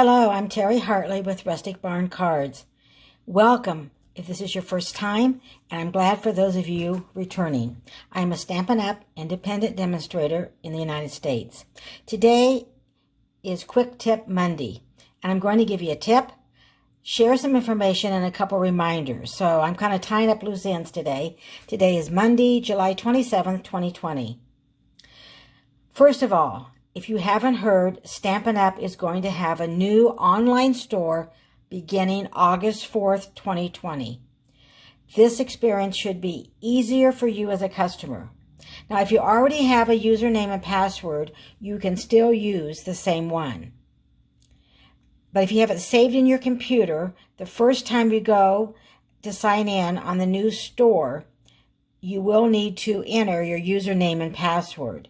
Hello, I'm Terry Hartley with Rustic Barn Cards. Welcome if this is your first time, and I'm glad for those of you returning. I am a Stampin' Up! Independent demonstrator in the United States. Today is Quick Tip Monday, and I'm going to give you a tip, share some information, and a couple reminders. So I'm kind of tying up loose ends today. Today is Monday, July 27th, 2020. First of all, if you haven't heard, Stampin' Up! Is going to have a new online store beginning August 4th, 2020. This experience should be easier for you as a customer. Now, if you already have a username and password, you can still use the same one. But if you have it saved in your computer, the first time you go to sign in on the new store, you will need to enter your username and password.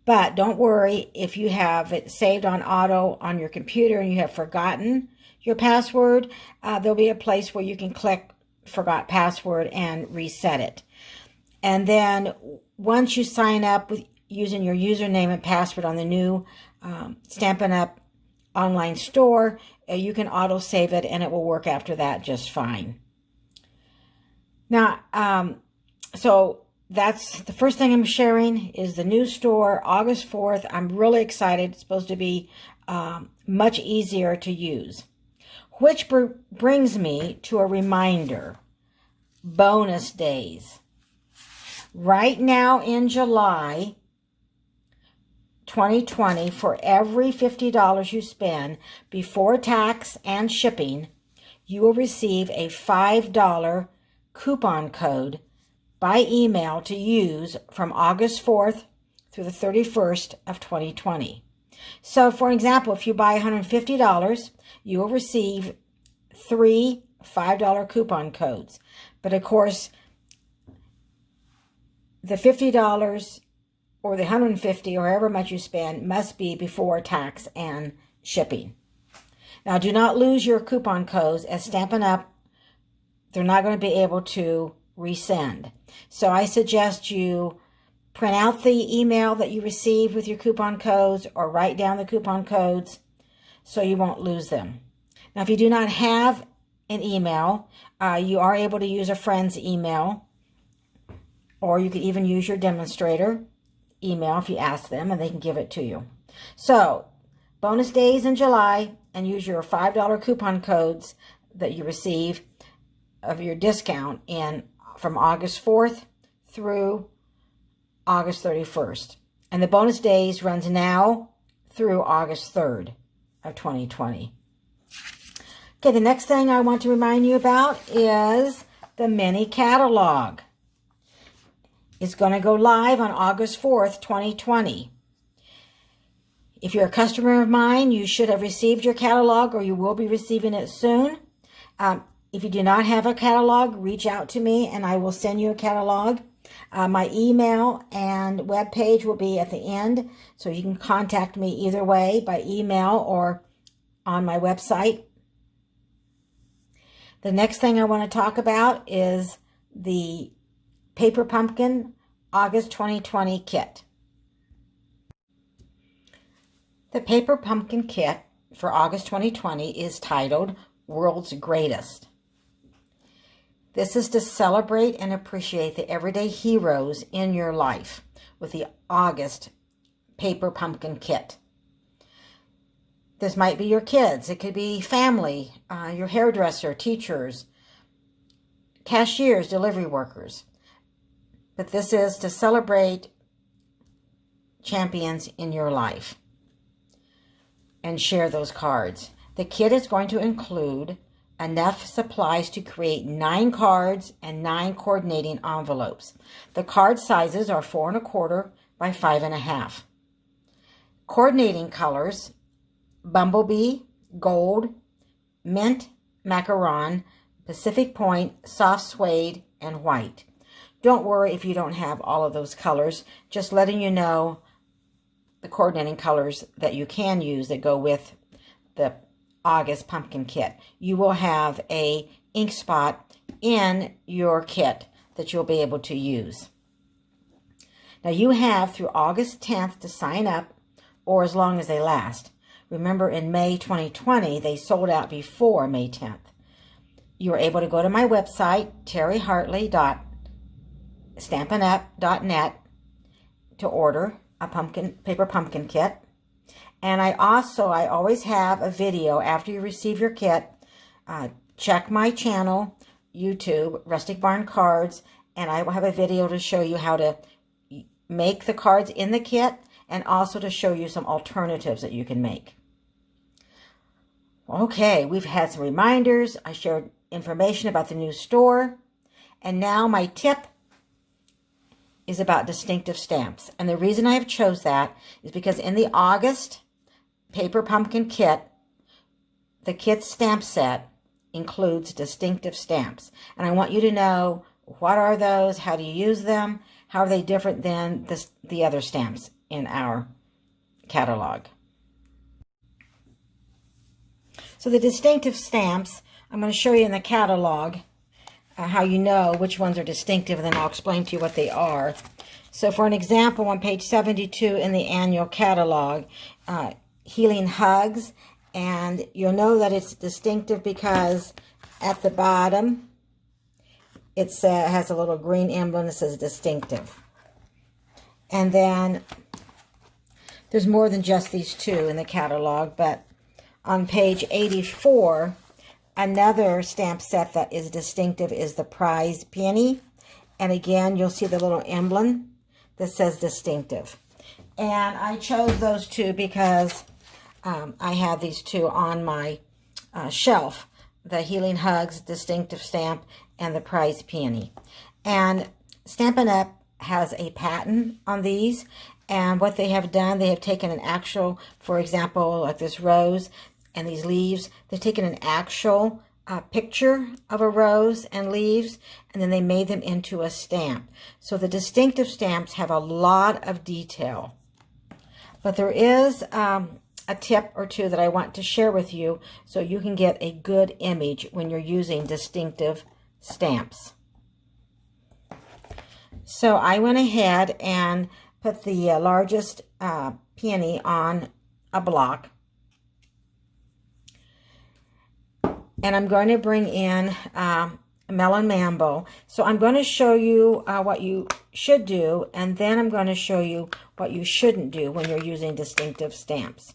But don't worry if you have it saved on auto on your computer and you have forgotten your password, there'll be a place where you can click Forgot Password and reset it. And then once you sign up with using your username and password on the new Stampin' Up! Online store, you can auto save it and it will work after that just fine. Now, so that's the first thing I'm sharing is the new store, August 4th. I'm really excited. It's supposed to be much easier to use. Which brings me to a reminder, bonus days. Right now in July 2020, for every $50 you spend before tax and shipping, you will receive a $5 coupon code by email to use from August 4th through the 31st of 2020. So, for example, if you buy $150, you will receive 3 $5 coupon codes. But, of course, the $50 or the $150 or however much you spend must be before tax and shipping. Now, do not lose your coupon codes as Stampin' Up! They're not going to be able to resend. So I suggest you print out the email that you receive with your coupon codes or write down the coupon codes so you won't lose them. Now, if you do not have an email, you are able to use a friend's email, or you could even use your demonstrator email if you ask them and they can give it to you. So, bonus days in July, and use your $5 coupon codes that you receive of your discount from August 4th through August 31st. And the bonus days runs now through August 3rd of 2020. Okay, the next thing I want to remind you about is the mini catalog. It's going to go live on August 4th, 2020. If you're a customer of mine, you should have received your catalog or you will be receiving it soon. If you do not have a catalog, reach out to me and I will send you a catalog. My email and webpage will be at the end, so you can contact me either way, by email or on my website. The next thing I want to talk about is the Paper Pumpkin August 2020 kit. The Paper Pumpkin kit for August 2020 is titled World's Greatest. This is to celebrate and appreciate the everyday heroes in your life with the August Paper Pumpkin kit. This might be your kids. It could be family, your hairdresser, teachers, cashiers, delivery workers. But this is to celebrate champions in your life and share those cards. The kit is going to include enough supplies to create 9 cards and 9 coordinating envelopes. The card sizes are 4 1/4 by 5 1/2. Coordinating colors: Bumblebee, Gold, Mint, Macaron, Pacific Point, Soft Suede, and White. Don't worry if you don't have all of those colors. Just letting you know the coordinating colors that you can use that go with the August pumpkin kit. You will have a ink spot in your kit that you'll be able to use. Now you have through August 10th to sign up, or as long as they last, Remember, in May 2020, they sold out before May 10th. You are able to go to my website, terryhartley.stampinup.net, to order a paper pumpkin kit. And I always have a video after you receive your kit. Check my channel, YouTube, Rustic Barn Cards, and I will have a video to show you how to make the cards in the kit and also to show you some alternatives that you can make. Okay, we've had some reminders. I shared information about the new store. And now my tip is about distinctive stamps. And the reason I have chose that is because in the August paper pumpkin kit, the kit stamp set includes distinctive stamps. And I want you to know, what are those? How do you use them? How are they different than the other stamps in our catalog? So the distinctive stamps, I'm going to show you in the catalog how you know which ones are distinctive, and then I'll explain to you what they are. So for an example, on page 72 in the annual catalog, Healing Hugs, and you'll know that it's distinctive because at the bottom it has a little green emblem that says distinctive. And then there's more than just these two in the catalog, but on page 84, another stamp set that is distinctive is the Prize Penny. And again, you'll see the little emblem that says distinctive. And I chose those two because I have these two on my shelf, the Healing Hugs distinctive stamp and the Prize Penny. And Stampin' Up! Has a patent on these, and what they have done, they have taken an actual, for example, like this rose and these leaves, they've taken an actual picture of a rose and leaves, and then they made them into a stamp. So the distinctive stamps have a lot of detail. But there is a tip or two that I want to share with you so you can get a good image when you're using distinctive stamps. So I went ahead and put the largest peony on a block. And I'm going to bring in Melon Mambo. So I'm going to show you what you should do, and then I'm going to show you what you shouldn't do when you're using distinctive stamps.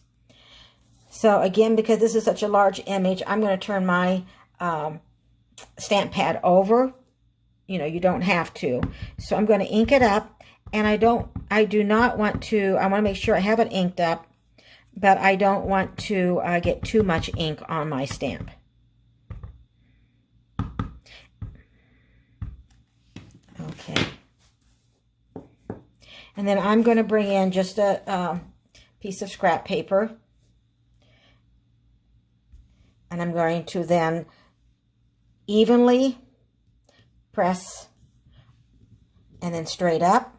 So again, because this is such a large image, I'm going to turn my stamp pad over. You know, you don't have to. So I'm going to ink it up, and I do not want to, I want to make sure I have it inked up, but I don't want to get too much ink on my stamp. Okay. And then I'm going to bring in just a piece of scrap paper, and I'm going to then evenly press and then straight up,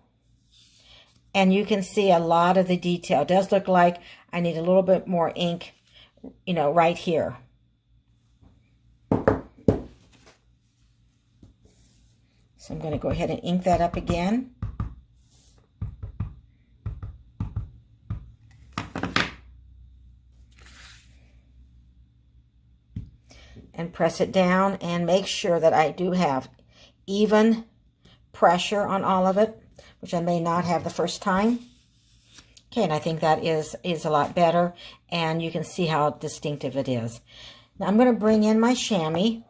and you can see a lot of the detail. It does look like I need a little bit more ink, you know, right here. So I'm going to go ahead and ink that up again. And press it down, and make sure that I do have even pressure on all of it, which I may not have the first time. Okay, and I think that is a lot better, and you can see how distinctive it is. Now I'm going to bring in my chamois,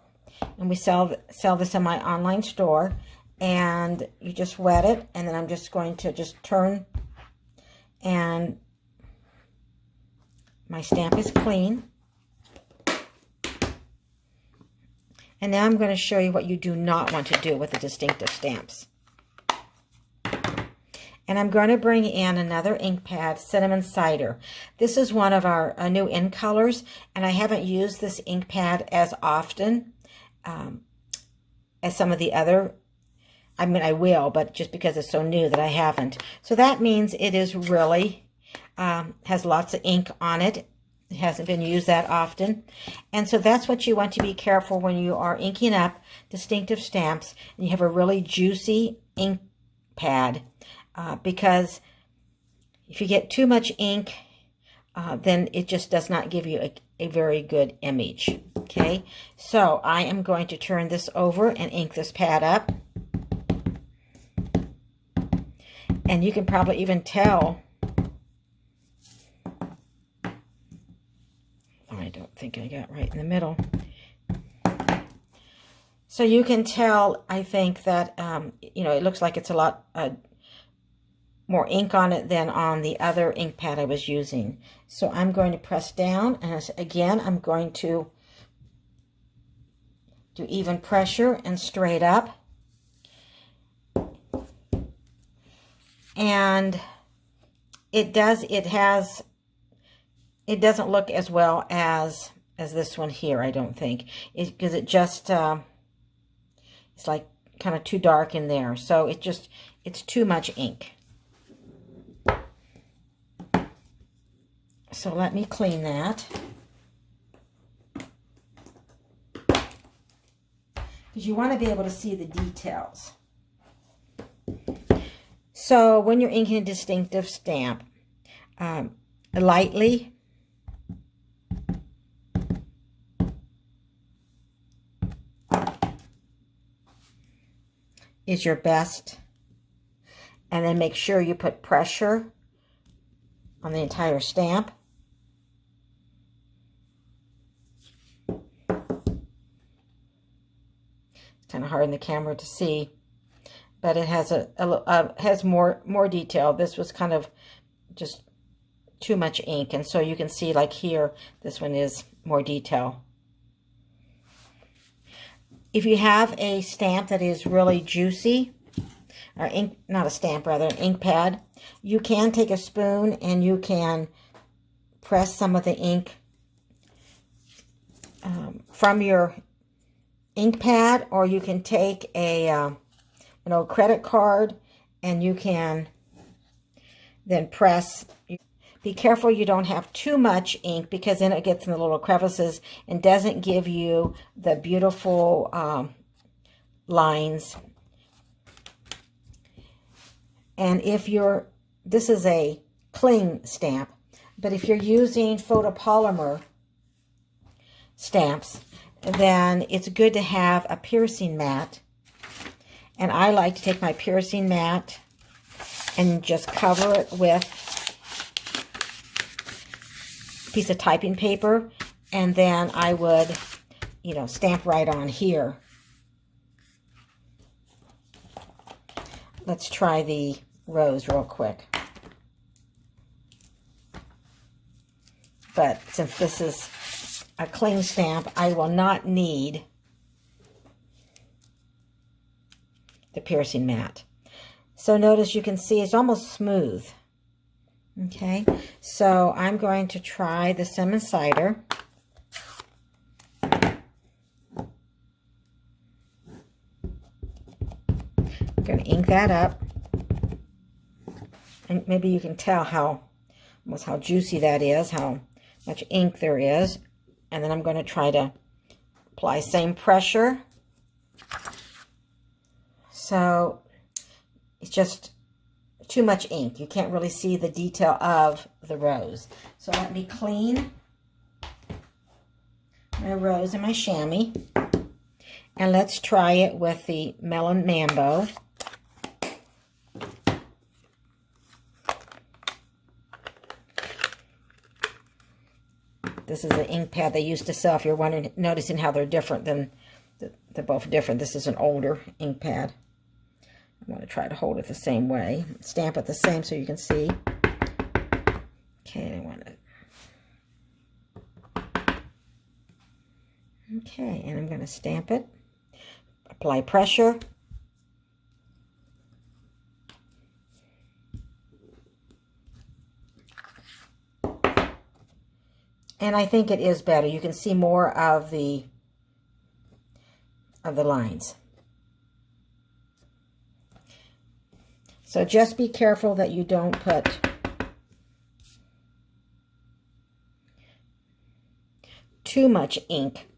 and we sell this in my online store, and you just wet it, and then I'm just going to just turn, and my stamp is clean. And now I'm going to show you what you do not want to do with the distinctive stamps. And I'm going to bring in another ink pad, Cinnamon Cider. This is one of our new ink colors, and I haven't used this ink pad as often as some of the other. I mean, I will, but just because it's so new that I haven't. So that means it is really, has lots of ink on it. It hasn't been used that often. And so that's what you want to be careful when you are inking up distinctive stamps and you have a really juicy ink pad, because if you get too much ink then it just does not give you a very good image. Okay, so I am going to turn this over and ink this pad up. And you can probably even tell, I don't think I got right in the middle. So you can tell, I think, that, you know, it looks like it's a lot more ink on it than on the other ink pad I was using. So I'm going to press down, and again, I'm going to do even pressure and straight up. And it doesn't look as well as this one here, I don't think, because it just it's like kind of too dark in there, so it's too much ink. So let me clean that, because you want to be able to see the details. So when you're inking a distinctive stamp, lightly is your best, and then make sure you put pressure on the entire stamp. It's kind of hard in the camera to see, but it has has more detail. This was kind of just too much ink, and so you can see, like here, this one is more detail. If you have a stamp that is really juicy, or ink, not a stamp, rather an ink pad, you can take a spoon and you can press some of the ink from your ink pad, or you can take an old credit card and you can then press. Be careful you don't have too much ink, because then it gets in the little crevices and doesn't give you the beautiful lines. And if this is a cling stamp, but if you're using photopolymer stamps, then it's good to have a piercing mat. And I like to take my piercing mat and just cover it with piece of typing paper, and then I would, you know, stamp right on here. Let's try the rose real quick. But since this is a cling stamp, I will not need the piercing mat. So notice, you can see it's almost smooth. Okay, so I'm going to try the cinnamon cider. I'm going to ink that up, and maybe you can tell how juicy that is, how much ink there is. And then I'm going to try to apply same pressure. So it's just too much ink. You can't really see the detail of the rose. So let me clean my rose and my chamois, and let's try it with the Melon Mambo. This is the ink pad they used to sell. If you're noticing how they're different, then they're both different. This is an older ink pad. I want to try to hold it the same way. Stamp it the same so you can see. Okay, I want it. Okay, and I'm going to stamp it. Apply pressure. And I think it is better. You can see more of the lines. So just be careful that you don't put too much ink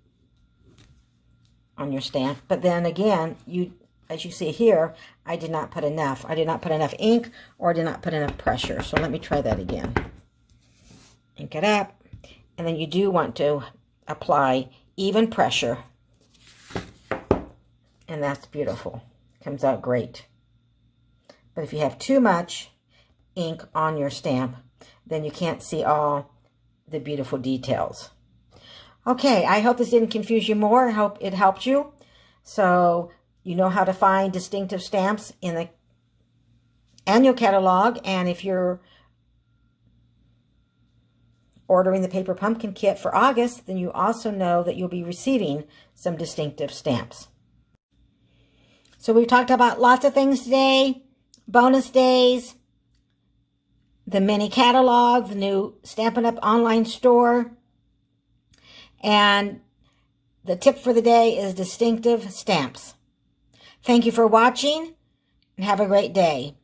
on your stamp. But then again, as you see here, I did not put enough. I did not put enough ink, or I did not put enough pressure. So let me try that again. ink it up, and then you do want to apply even pressure, and that's beautiful. Comes out great. But if you have too much ink on your stamp, then you can't see all the beautiful details. Okay, I hope this didn't confuse you more. I hope it helped you. So you know how to find distinctive stamps in the annual catalog, and if you're ordering the Paper Pumpkin Kit for August, then you also know that you'll be receiving some distinctive stamps. So we've talked about lots of things today. Bonus days, the mini catalog, the new Stampin' Up! Online store, and the tip for the day is distinctive stamps. Thank you for watching, and have a great day.